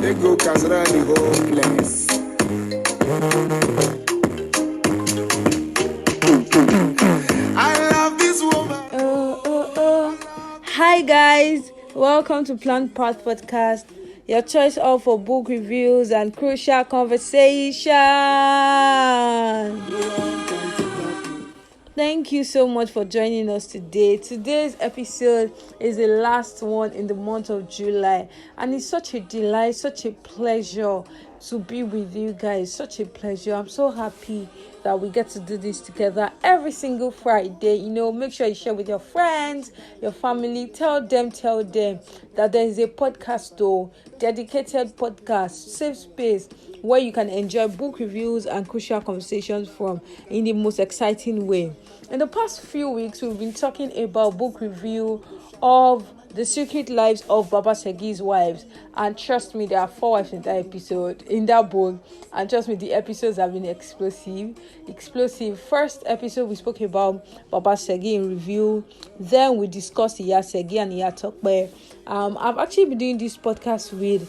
They go Kazra the whole place. I love this woman. Hi guys, welcome to Plant Path Podcast, your choice of for book reviews and crucial conversation. Thank you so much for joining us today. Today's episode is the last one in the month of July, and it's such a delight, such a pleasure to be with you guys. Such a pleasure. I'm so happy that we get to do this together every single Friday. Make sure you share with your friends, your family. Tell them that there is a podcast, dedicated podcast, safe space where you can enjoy book reviews and crucial conversations from in the most exciting way. In the past few weeks, we've been talking about book review of The Secret Lives of Baba Segi's Wives, and trust me, there are 4 wives in that book, and trust me, the episodes have been explosive. First episode, we spoke about Baba Segi in review. Then we discussed Iya Segi and Iya Tokpe. I've actually been doing this podcast with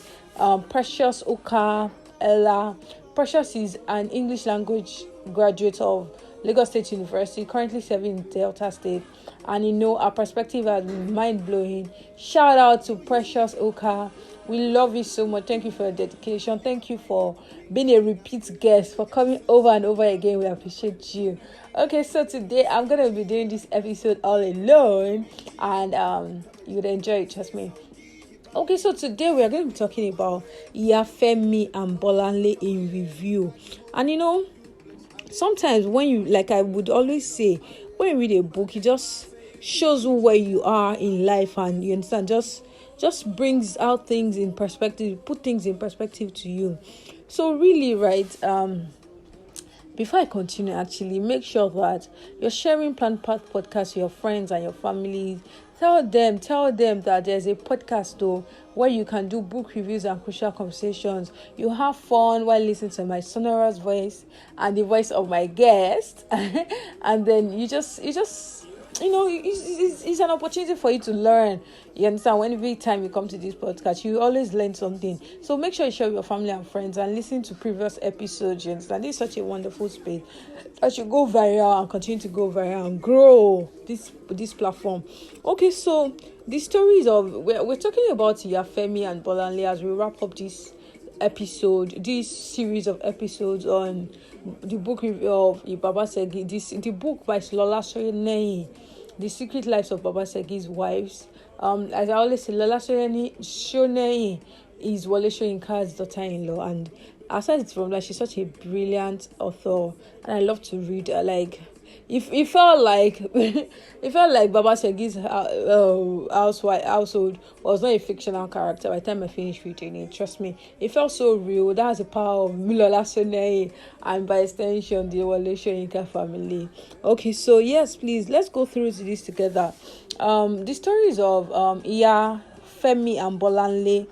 Precious Oka Ella. Precious is an English language graduate of Lagos State University, currently serving in Delta State, and our perspective has been mind-blowing. Shout out to Precious Oka. We love you so much. Thank you for your dedication. Thank you for being a repeat guest, for coming over and over again. We appreciate you. Okay, so today I'm going to be doing this episode all alone, and you would enjoy it, trust me. Okay, so today we are going to be talking about Iyafemi and Bolanle in review. And sometimes when you, like I would always say, when you read a book, it just shows you where you are in life, and you understand, just brings out things in perspective, put things in perspective to you. So really, right, before I continue, actually, make sure that you're sharing Plant Path Podcast with your friends and your families. Tell them that there's a podcast where you can do book reviews and crucial conversations. You have fun while listening to my sonorous voice and the voice of my guest, and then you just it's an opportunity for you to learn. You understand? Every time you come to this podcast, you always learn something. So make sure you share with your family and friends and listen to previous episodes. You understand? This is such a wonderful space that should go viral and continue to go viral and grow this platform. Okay, so the stories of we're talking about Iyafemi and Bolanle as we wrap up this series of episodes on the book review of Baba Segi, the book by Lola Shoneyin, The Secret Lives of Baba Segi's Wives. As I always say, Lola Shoneyin is Wole Soyinka's daughter-in-law, and aside from that, she's such a brilliant author, and I love to read her. It felt like Baba Segi's household was not a fictional character by the time I finished reading it. Trust me, it felt so real. That's the power of Lola Shoneyin, and by extension the Wole Soyinka family. Okay, so yes, please, let's go through this together. The stories of Iyafemi and Bolanle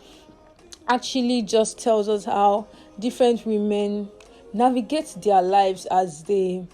actually just tells us how different women navigate their lives as they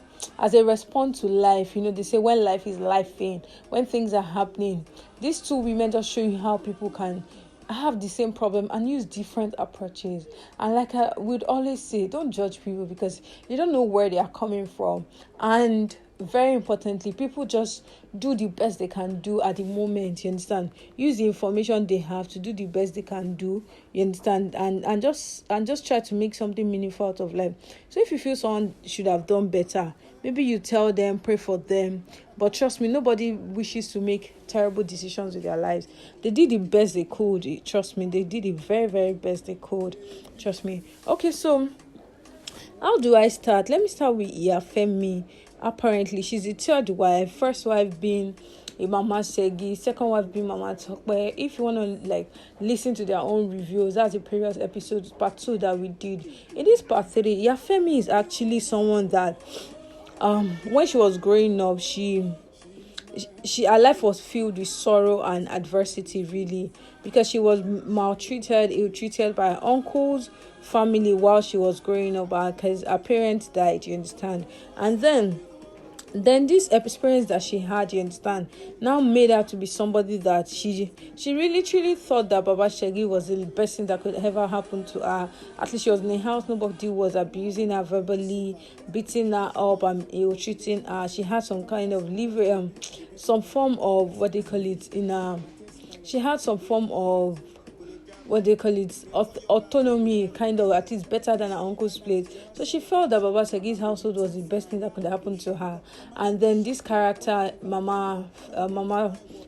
respond to life. They say when life is lifing, when things are happening, these two women just show you how people can have the same problem and use different approaches. And like I would always say, don't judge people because you don't know where they are coming from. And very importantly, people just do the best they can do at the moment. You understand? Use the information they have to do the best they can do. You understand? And just try to make something meaningful out of life. So if you feel someone should have done better, maybe you tell them, pray for them. But trust me, nobody wishes to make terrible decisions with their lives. They did the best they could. Trust me, they did the very, very best they could. Trust me. Okay, so how do I start? Let me start with Iyafemi. Apparently, she's the third wife. First wife being Mama Segi, second wife being Mama Tokpe. If you want to listen to their own reviews, that's the previous episode, part 2 that we did. In this part 3, Iyafemi is actually someone that when she was growing up, her life was filled with sorrow and adversity, really, because she was maltreated, ill-treated by her uncle's family while she was growing up, because her parents died, you understand. And then Then this experience that she had, you understand, now made her to be somebody that she really truly thought that Baba Shegi was the best thing that could ever happen to her. At least she was in a house, nobody was abusing her verbally, beating her up, and treating her. She had some kind of liver, some form of what they call it in she had some form of what they call it autonomy, kind of, at least better than her uncle's place. So she felt that Baba Segi's household was the best thing that could happen to her. And then this character, Mama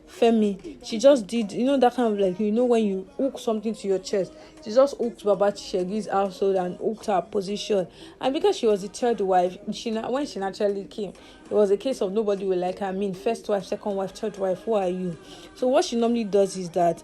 Femi, she just did, that kind of like, when you hook something to your chest, she just hooked Baba Segi's household and hooked her position. And because she was the third wife, when she naturally came, it was a case of nobody will like her. I mean, first wife, second wife, third wife, who are you? So what she normally does is that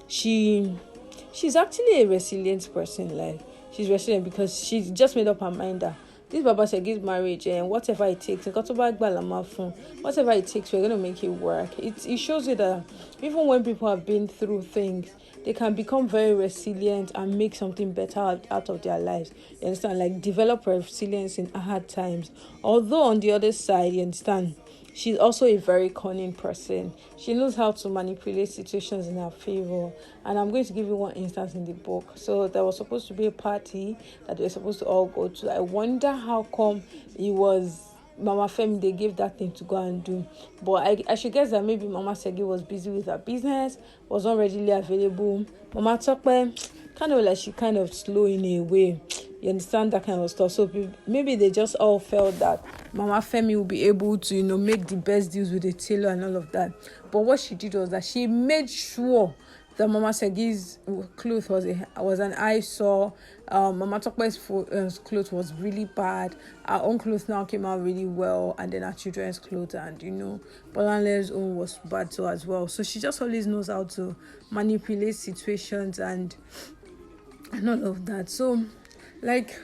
she's actually a resilient person. Like, she's resilient because she's just made up her mind that this Baba Segi's marriage, and whatever it takes, whatever it takes, we're gonna make it work. It shows you that even when people have been through things, they can become very resilient and make something better out of their lives. You understand? Like, develop resilience in hard times. Although on the other side, you understand, she's also a very cunning person. She knows how to manipulate situations in her favor. And I'm going to give you one instance in the book. So there was supposed to be a party that they were supposed to all go to. I wonder how come it was Mama Femi they gave that thing to go and do. But I should guess that maybe Mama Segi was busy with her business, was not readily available. Mama Tokwe, kind of like she kind of slow in a way. You understand, that kind of stuff. So maybe they just all felt that Mama Femi will be able to, make the best deals with the tailor and all of that. But what she did was that she made sure that Mama Segi's clothes was an eyesore. Mama Tokwe's clothes was really bad. Our own clothes now came out really well, and then our children's clothes, and Bolanle's own was bad too as well. So she just always knows how to manipulate situations and all of that. So like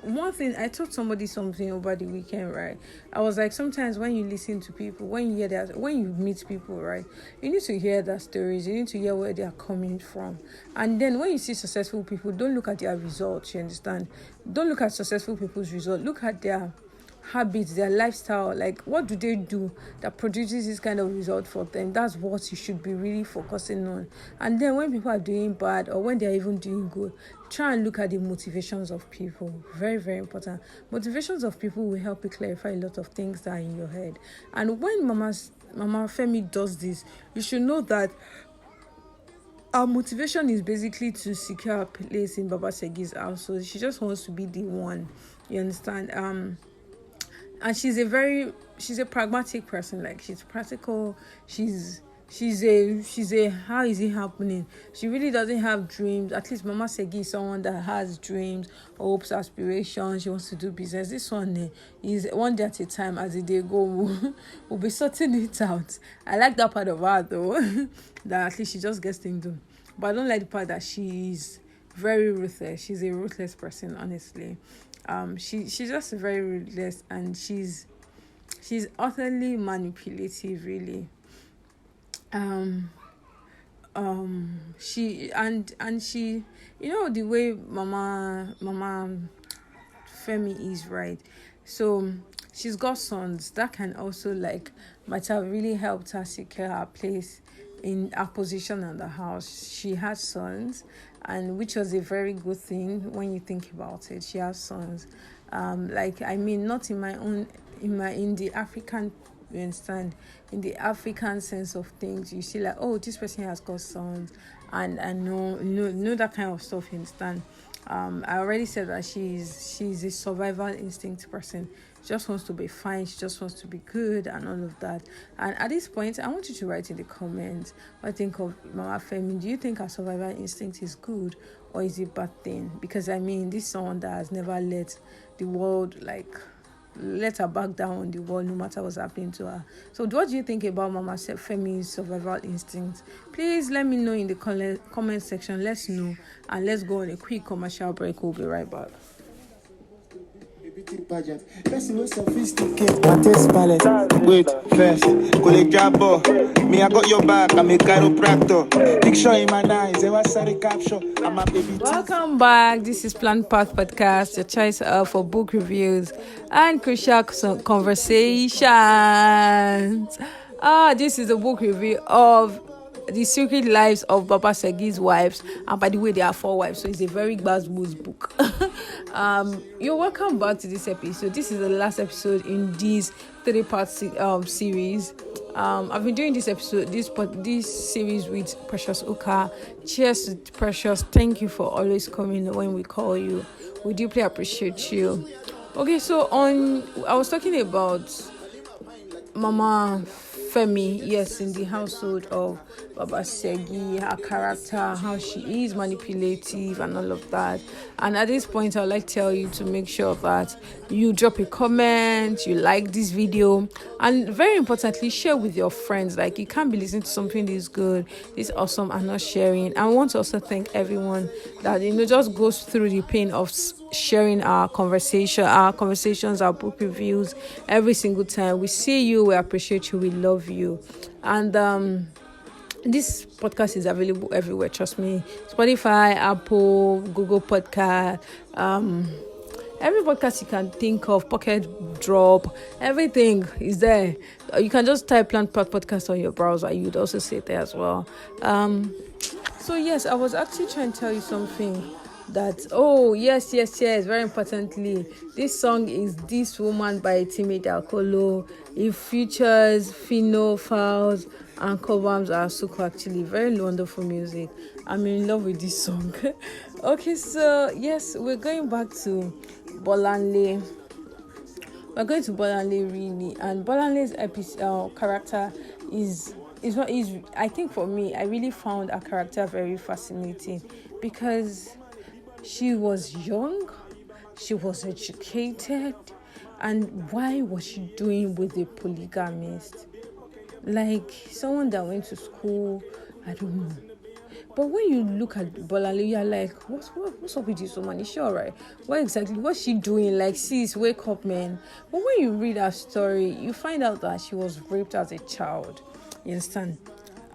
one thing, I told somebody something over the weekend, right? I was like, sometimes when you listen to people, when you meet people, right, you need to hear their stories, you need to hear where they are coming from. And then when you see successful people, don't look at their results, you understand? Don't look at successful people's results, look at their habits, their lifestyle. Like, what do they do that produces this kind of result for them? That's what you should be really focusing on. And then when people are doing bad, or when they're even doing good, try and look at the motivations of people. Very, very important. Motivations of people will help you clarify a lot of things that are in your head. And when Mama Femi does this, you should know that our motivation is basically to secure a place in Baba Segi's house. So she just wants to be the one. You understand? And she's a pragmatic person. Like, she's practical. She's a how is it happening? She really doesn't have dreams. At least Mama Segi is someone that has dreams, hopes, aspirations. She wants to do business. This one is one day at a time. As the day go, we'll be sorting it out. I like that part of her though. That at least she just gets things done. But I don't like the part that she's very ruthless. She's a ruthless person, honestly. She's just very ruthless, and she's utterly manipulative, really. She the way Mama Femi is, right? So she's got sons that can also might have really helped her secure her place in her position in the house. She has sons, and which was a very good thing when you think about it. She has sons. Not in the African, you understand, in the African sense of things, you see this person has got sons, and know that kind of stuff, you understand. I already said that she's a survival instinct person. She just wants to be fine, she just wants to be good and all of that. And at this point, I want you to write in the comments what you think of Mama Femi. Do you think her survival instinct is good, or is it a bad thing? Because this is someone that has never let the world let her back down on the wall, no matter what's happening to her. So what do you think about Mama Femi's survival instinct? Please let me know in the comment section. Let's know, and let's go on a quick commercial break. We'll be right back. beauty pageant. Person was sophisticated. My taste palette. Wait, first, collect jabbo. Me, I got your back. I'm a chiropractor. Picture in my eyes. I was sorry capture. I'm a baby. Welcome back. This is Plant Path Podcast, your choice for book reviews and crucial conversations. This is a book review of The Secret Lives of Baba Segi's Wives. And by the way, there are 4 wives, so it's a very gbazgbuz book. You're welcome back to this episode. This is the last episode in this 3-part series. I've been doing this series with Precious Uka. Cheers to Precious. Thank you for always coming when we call you. We deeply appreciate you. Okay, so I was talking about Mama Femi, yes, in the household of Baba Segi, her character, how she is manipulative and all of that. And at this point, I'd like to tell you to make sure that you drop a comment, you like this video, and very importantly, share with your friends. Like, you can't be listening to something this good, this awesome, and not sharing. I want to also thank everyone that, just goes through the pain of sharing our conversations, our book reviews every single time. We see you, we appreciate you, we love you. And this podcast is available everywhere, trust me. Spotify, Apple, Google Podcast, every podcast you can think of, Pocket Drop, everything is there. You can just type Plant Path Podcast on your browser. You'd also see it there as well. So yes, I was actually trying to tell you something. That yes, very importantly, this song is This Woman by Timid Alcolo. It features Fino, Fowles, and Cobhams Asuko. Actually, very wonderful music. I'm in love with this song. Okay, so yes, we're going back to Bolanle. We're going to Bolanle really, and Bolanle's character is what is. I think for me, I really found her character very fascinating because she was young, she was educated, and why was she doing with a polygamist? Like someone that went to school, I don't know. But when you look at Bolanle, you're like, what's up with this woman? Is she alright? What's she doing? Like, sis, wake up, man. But when you read her story, you find out that she was raped as a child. You understand?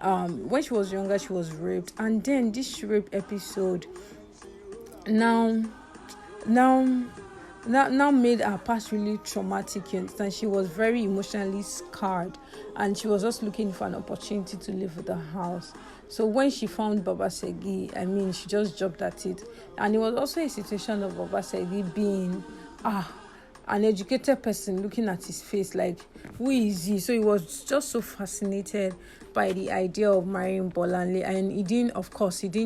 When she was younger, she was raped. And then this rape episode now made her past really traumatic. You understand? She was very emotionally scarred, and she was just looking for an opportunity to live with the house. So when she found Baba Segi, she just jumped at it. And it was also a situation of Baba Segi being an educated person, looking at his face like, who is he? So he was just so fascinated by the idea of marrying Bolanle, and he didn't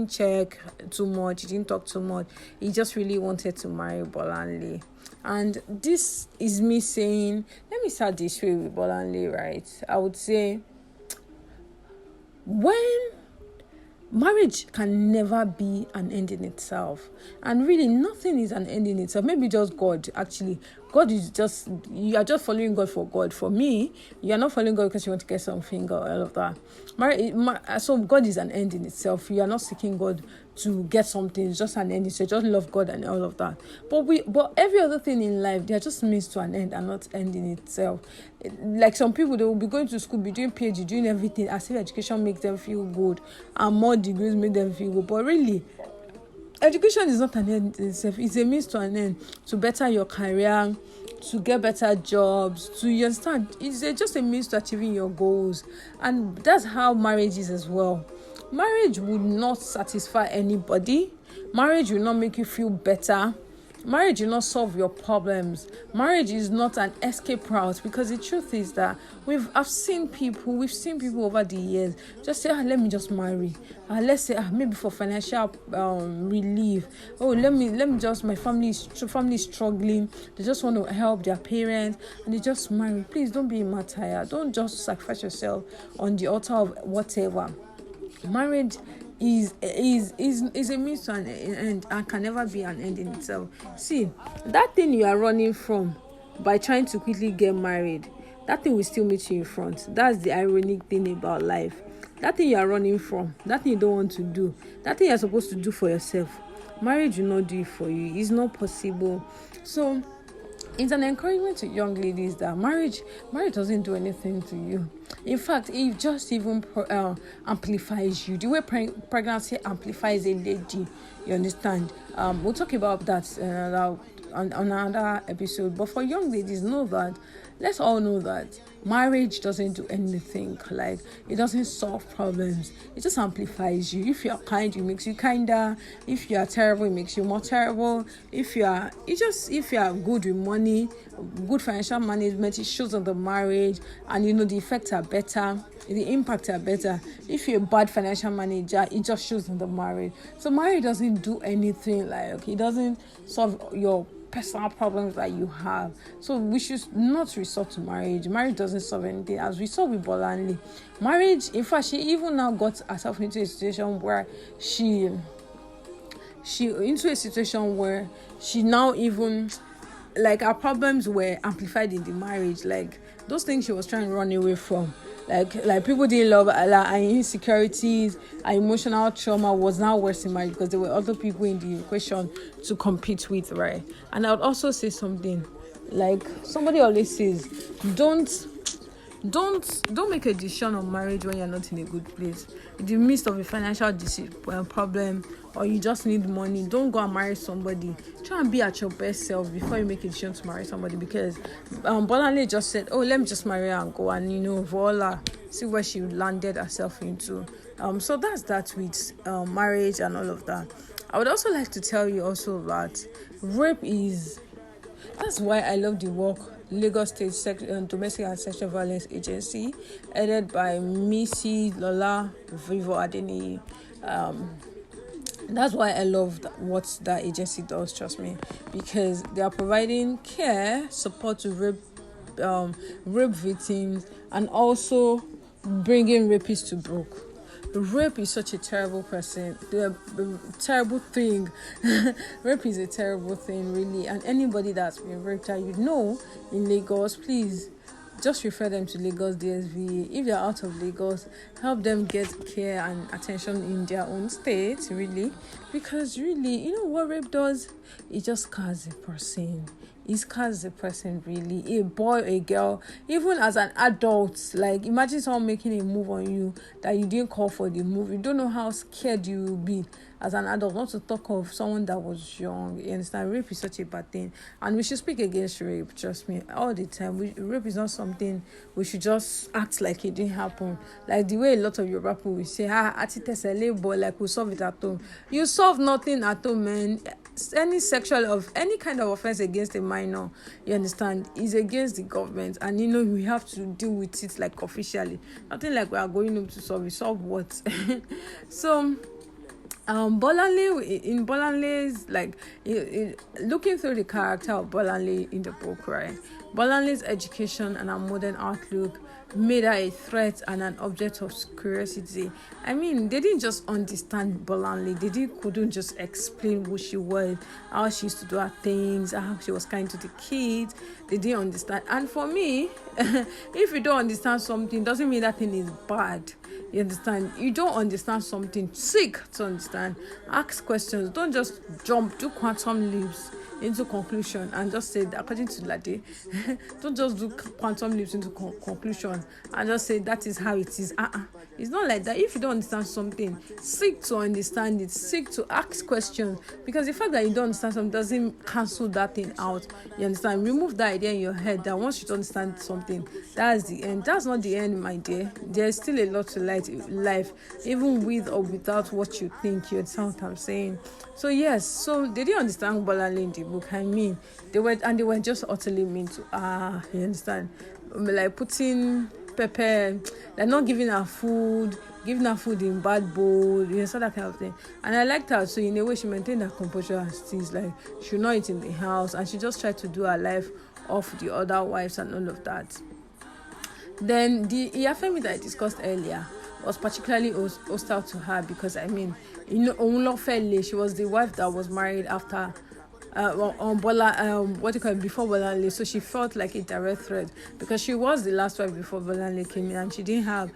check too much, he didn't talk too much, he just really wanted to marry Bolanle. And this is me saying, let me start this way with Bolanle, right? I would say, when marriage can never be an end in itself, and really nothing is an end in itself. Maybe just God. Actually, God is just, you are just following God for God. For me, you are not following God because you want to get something or all of that. So God is an end in itself. You are not seeking God to get something. It's just an end. So just love God and all of that. But every other thing in life, they are just means to an end and not end in itself. Like some people, they will be going to school, be doing PhD, doing everything as if education makes them feel good and more degrees make them feel good. But really, education is not an end in itself. It's a means to an end, to better your career, to get better jobs, you understand? It's just a means to achieving your goals. And that's how marriage is as well. Marriage will not satisfy anybody. Marriage will not make you feel better. Marriage will not solve your problems. Marriage is not an escape route, because the truth is that we've seen people over the years just say, let me just marry. Let's say maybe for financial relief. Let me just, my family is struggling. They just want to help their parents and they just marry. Please don't be a martyr. Don't just sacrifice yourself on the altar of whatever. Marriage is a means to an end and can never be an end in itself. See, that thing you are running from by trying to quickly get married, that thing will still meet you in front. That's the ironic thing about life. That thing you are running from, that thing you don't want to do, that thing you're supposed to do for yourself, marriage will not do it for you. It's not possible. So it's an encouragement to young ladies that marriage doesn't do anything to you. In fact, it just even amplifies you. The way pregnancy amplifies a lady, you understand. We'll talk about that on another episode. But for young ladies, let's all know that marriage doesn't do anything. Like, it doesn't solve problems. It just amplifies you. If you're kind, it makes you kinder. If you are terrible, it makes you more terrible. If you are good with money, good financial management, it shows on the marriage, and the effects are better, the impacts are better. If you're a bad financial manager, it just shows in the marriage. So marriage doesn't do anything. Like, it doesn't solve your personal problems that you have. So we should not resort to marriage. Marriage doesn't solve anything, as we saw with Bolanle. Marriage, in fact, she even now got herself into a situation where she now even, like, her problems were amplified in the marriage. Like, those things she was trying to run away from, like people didn't love her, like, her insecurities, her emotional trauma was now worse in marriage because there were other people in the equation to compete with, right? And I would also say something, like somebody always says, don't make a decision on marriage when you're not in a good place. In the midst of a financial problem, or you just need money, don't go and marry somebody. Try and be at your best self before you make a decision to marry somebody. Because Bolanle just said, oh, let me just marry her and go, and voila, see where she landed herself into. So that's that with marriage and all of that. I would also like to tell you also that that's why I love the work Lagos State Domestic and Sexual Violence Agency, headed by Missy Lola Shoneyin. That's why I love what that agency does, trust me, because they are providing care, support to rape victims, and also bringing rapists to book. Rape is such a terrible terrible thing. Rape is a terrible thing, really. And anybody that's been raped that in Lagos, please just refer them to Lagos DSV. If they're out of Lagos, help them get care and attention in their own state, really. Because really, what rape does? It just scars a person. It scars a person, really. A boy, a girl, even as an adult. Like, imagine someone making a move on you that you didn't call for the move. You don't know how scared you will be as an adult, not to talk of someone that was young. You understand? Rape is such a bad thing, and we should speak against rape, trust me, all the time. Rape is not something we should just act like it didn't happen. Like the way a lot of Yoruba people will say, boy, like we solve it at home. You solve nothing at home, man. Any kind of offense against a minor, you understand, is against the government, and we have to deal with it like officially. Nothing like we are going home to solve what. So Bolanle's, like, looking through the character of Bolanle in the book, right? Bolanle's education and her modern outlook made her a threat and an object of curiosity. I mean, they didn't just understand Bolanle. They couldn't just explain who she was, how she used to do her things, how she was kind to the kids. They didn't understand. And for me, if you don't understand something, doesn't mean that thing is bad. You understand? You don't understand something, seek to understand. Ask questions. Don't just do quantum leaps into conclusion and just say, according to Lade, don't just do quantum leaps into conclusion and just say that is how it is. It's not like that. If you don't understand something, seek to understand it. Seek to ask questions, because the fact that you don't understand something doesn't cancel that thing out. You understand? Remove that idea in your head that once you don't understand something, that's the end. That's not the end, my dear. There's still a lot to life, even with or without what you think. You understand what I'm saying? So yes, so they didn't understand Bolanle in the book. I mean, they were just utterly mean to you understand? Like putting pepper, like not giving her food in bad bowl, so that kind of thing. And I liked her, so in a way she maintained her composure and things, like she would not eat in the house, and she just tried to do her life off the other wives and all of that. Then the Iyafemi that I discussed earlier was particularly hostile to her, because I mean, she was the wife that was married after before Bolanle, so she felt like a direct threat, because she was the last wife before Bolanle came in, and she didn't have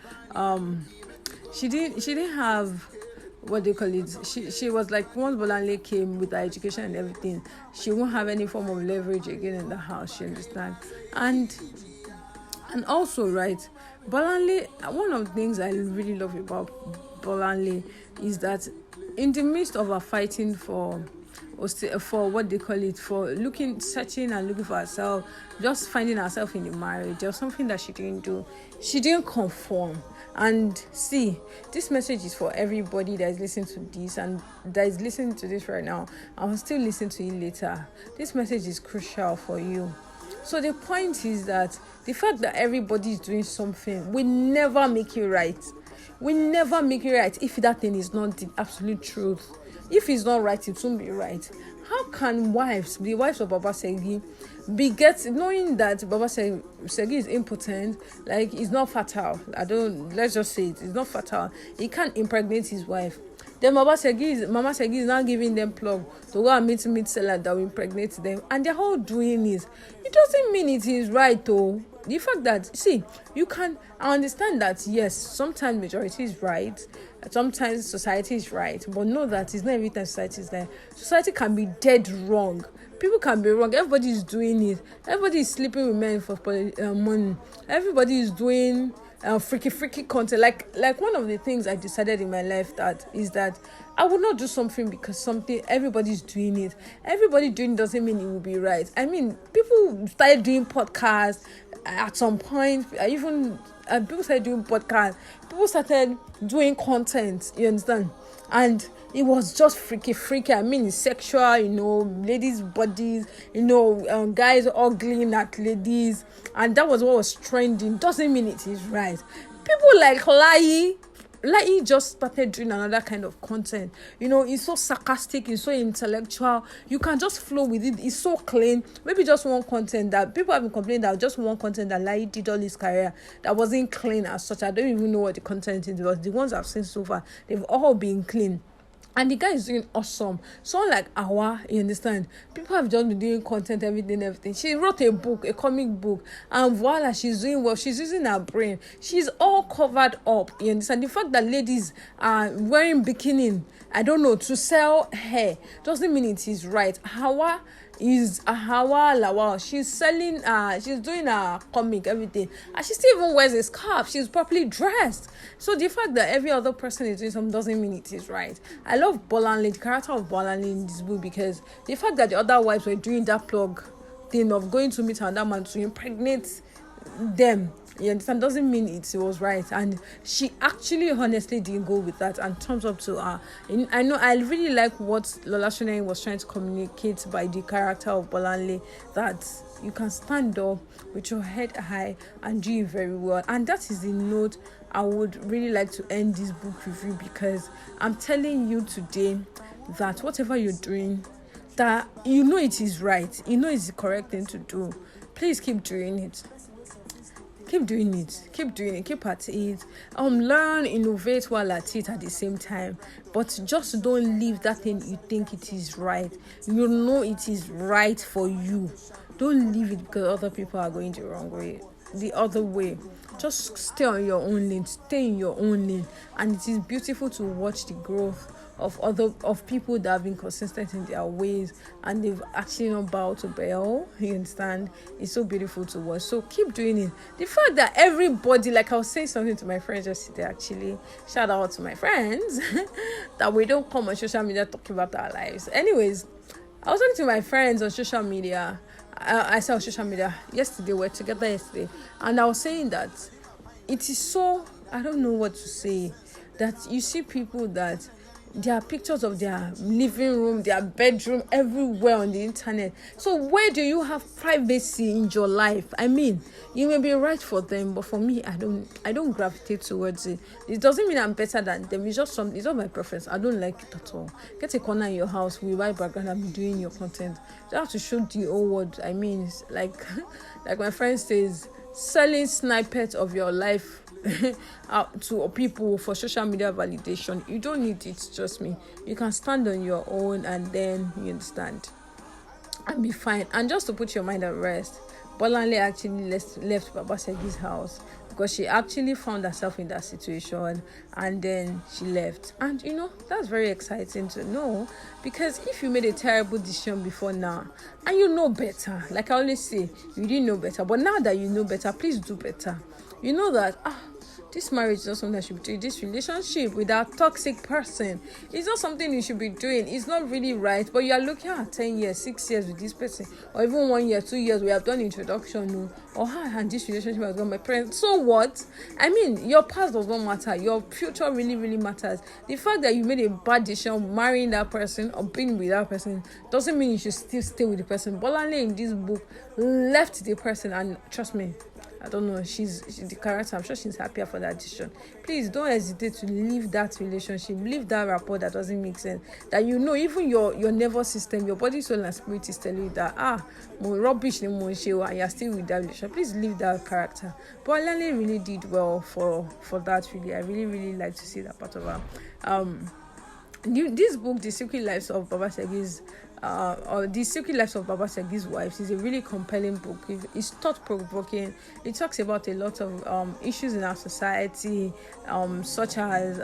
what they call it, she was like, once Bolanle came with her education and everything, she won't have any form of leverage again in the house, you understand? And also, right, Bolanle, one of the things I really love about Bolanle is that in the midst of her fighting for what they call it, for searching and looking for herself, just finding herself in the marriage, there was something that she didn't do. She didn't conform. And see, this message is for everybody that is listening to this and that is listening to this right now. I will still listen to it later. This message is crucial for you. So the point is that the fact that everybody is doing something will never make it right. We never make it right if that thing is not the absolute truth. If it's not right, it won't be right. How can the wives of Baba Segi, knowing that Baba Segi is impotent, like it's not fertile. Let's just say it's not fertile. He can't impregnate his wife. Then Mama Segi is now giving them plug to go and meet seller that will impregnate them. And they're all doing it. It doesn't mean it is right though. The fact that, I understand that, yes, sometimes majority is right, sometimes society is right, but know that it's not every time society is right. Society can be dead wrong. People can be wrong. Everybody is doing it. Everybody is sleeping with men for money. Everybody is doing freaky content. Like one of the things I decided in my life is that I would not do something because everybody's doing it. Everybody doing it doesn't mean it will be right. I mean, people started doing podcasts at some point. People started doing podcasts. People started doing content. You understand? And it was just freaky. I mean, it's sexual, ladies' bodies, guys ogling at ladies. And that was what was trending. Doesn't mean it is right. People like Lai just started doing another kind of content. It's so sarcastic, it's so intellectual. You can just flow with it. It's so clean. Maybe just one content that people have been complaining that just one content that Lai did all his career that wasn't clean as such. I don't even know what the content is, but the ones I've seen so far, they've all been clean. And the guy is doing awesome. Someone like Awa, you understand? People have just been doing content, everything. She wrote a book, a comic book. And voila, she's doing well. She's using her brain. She's all covered up, you understand? The fact that ladies are wearing bikini, I don't know, to sell hair, doesn't mean it is right. Hawa Lawal. She's selling, she's doing a comic, everything. And she still even wears a scarf. She's properly dressed. So the fact that every other person is doing something doesn't mean it is right. I love Bolanle, the character of Bolanle in this book, because the fact that the other wives were doing that plug thing of going to meet another man to impregnate them, you understand, doesn't mean it was right. And she actually honestly didn't go with that, and thumbs up to her. And I really like what Lola Shoneyin was trying to communicate by the character of Bolanle, that you can stand up with your head high and do it very well. And that is the note I would really like to end this book review, because I'm telling you today that whatever you're doing, that it is right, it's the correct thing to do, please keep doing it. Keep doing it, keep at it. Learn, innovate while at it at the same time. But just don't leave that thing you think it is right. It is right for you. Don't leave it because other people are going the other way. Just stay on your own lane, stay in your own lane. And it is beautiful to watch the growth of people that have been consistent in their ways and they've actually not bowed to Baal. You understand? It's so beautiful to watch. So keep doing it. The fact that everybody, like I was saying something to my friends yesterday, actually, shout out to my friends, that we don't come on social media talking about our lives. Anyways, I was talking to my friends on social media. I saw on social media yesterday, we're together yesterday, and I was saying that it is so, I don't know what to say, that you see people that there are pictures of their living room, their bedroom, everywhere on the internet. So where do you have privacy in your life? I mean, you may be right for them, but for me, I don't gravitate towards it. It doesn't mean I'm better than them. It's not my preference. I don't like it at all. Get a corner in your house with white background and be doing your content. You have to show the whole world. I mean, it's like my friend says, selling snippets of your life out to people for social media validation. You don't need it, trust me. You can stand on your own, and then you understand, and be fine. And just to put your mind at rest, Bolanle actually left Baba Segi's house because she actually found herself in that situation, and then she left. And that's very exciting to know, because if you made a terrible decision before now and you know better, like I always say, you didn't know better, but now that you know better, please do better. You know that this marriage is not something I should be doing. This relationship with that toxic person is not something you should be doing. It's not really right. But you are looking at 10 years, 6 years with this person, or even 1 year, 2 years. We have done introduction, and this relationship has gone my parents. So what? I mean, your past does not matter. Your future really, really matters. The fact that you made a bad decision marrying that person or being with that person doesn't mean you should still stay with the person. Bolanle in this book left the person, and trust me, I don't know, she's the character. I'm sure she's happier for that decision. Please don't hesitate to leave that relationship, leave that rapport that doesn't make sense. That even your nervous system, your body, soul, and spirit is telling you that more rubbish and you're still with that relationship. Please leave that character. But Alane really did well for that. Really, I really, really like to see that part of her. This book, The Secret Lives of Baba Segi's or The Secret Lives of Baba Segi's Wives, is a really compelling book. It's thought-provoking. It talks about a lot of issues in our society, such as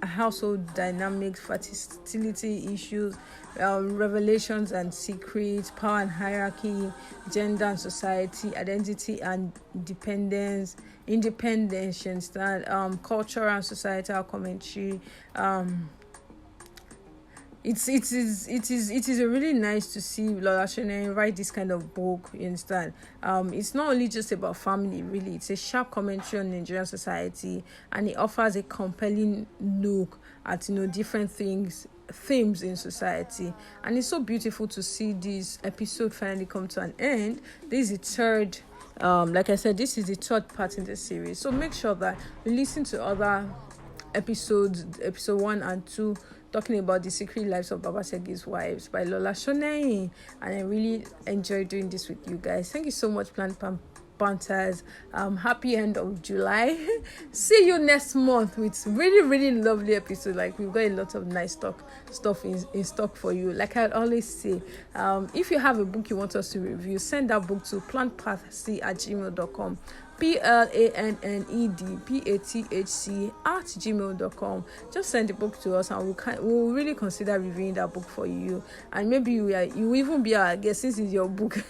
household dynamics, fertility issues, revelations and secrets, power and hierarchy, gender and society, identity and independence, cultural and societal commentary. It is really nice to see Lola Shoneyin write this kind of book. You understand? It's not only just about family, really. It's a sharp commentary on Nigerian society, and it offers a compelling look at different themes in society. And it's so beautiful to see this episode finally come to an end. This is the third. Like I said, this is the third part in the series. So make sure that you listen to other episodes, episode 1 and 2. Talking about The Secret Lives of Baba Segi's Wives by Lola Shoneyin, and I really enjoy doing this with you guys. Thank you so much, Plant Panthers. Happy end of July. See you next month with really, really lovely episode. Like, we've got a lot of nice stuff in stock for you. Like I always say, if you have a book you want us to review, send that book to plantpathc@gmail.com. planedpathc@gmail.com. Just send the book to us, and we'll really consider reviewing that book for you. And maybe you even be our guest, since it's your book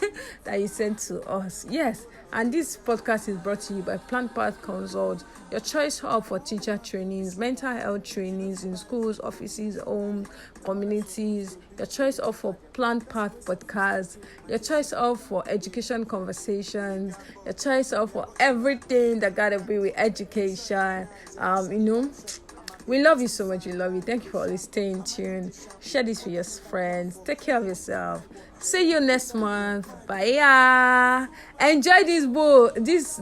that you sent to us. Yes. And this podcast is brought to you by Plant Path Consult, your choice hub for teacher trainings, mental health trainings in schools, offices, homes, communities. Your choice hub for Plant Path podcasts. Your choice hub for education conversations. Your choice hub for everything that gotta be with education. We love you so much. We love you. Thank you for always staying tuned. Share this with your friends. Take care of yourself. See you next month. Bye. Enjoy this book. This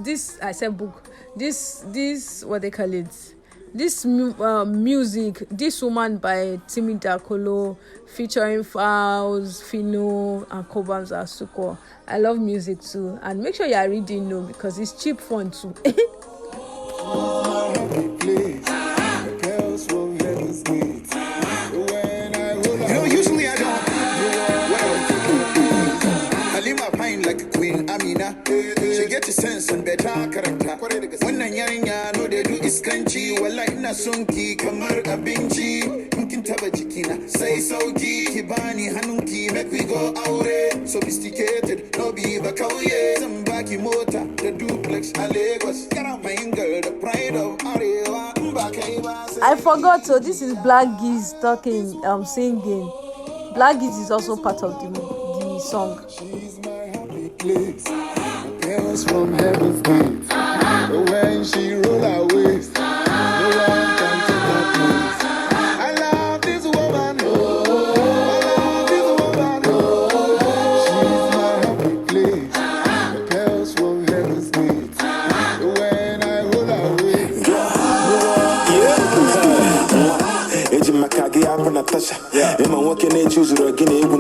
what they call it. This music. This Woman by Timi Dakolo, featuring Fowls, Fino, and Kobams Asuko. I love music too. And make sure you are reading because it's cheap fun too. Usually I don't. Halima pine like a queen, Amina. She get a sense and better character. When I know they do is crunchy. Well, like na sunki, kamar abinchi. Mkin taba jikina. Say sauki, kibani hanunki. Make we go aure. Sophisticated, no be bakauye. Zambaki mota, the duplex, Lagos. Karamain girl, the pride of Arewa. I forgot. So this is Black Giz talking, singing. Black Giz is also part of the song. She's my happy place. Parents from heaven's gate. When she roll her waist, no one can take her place. I love this woman. I love this woman. She's my happy place. Parents from heaven's gate. When I roll her waist. Natasha. Emma walking in choose again.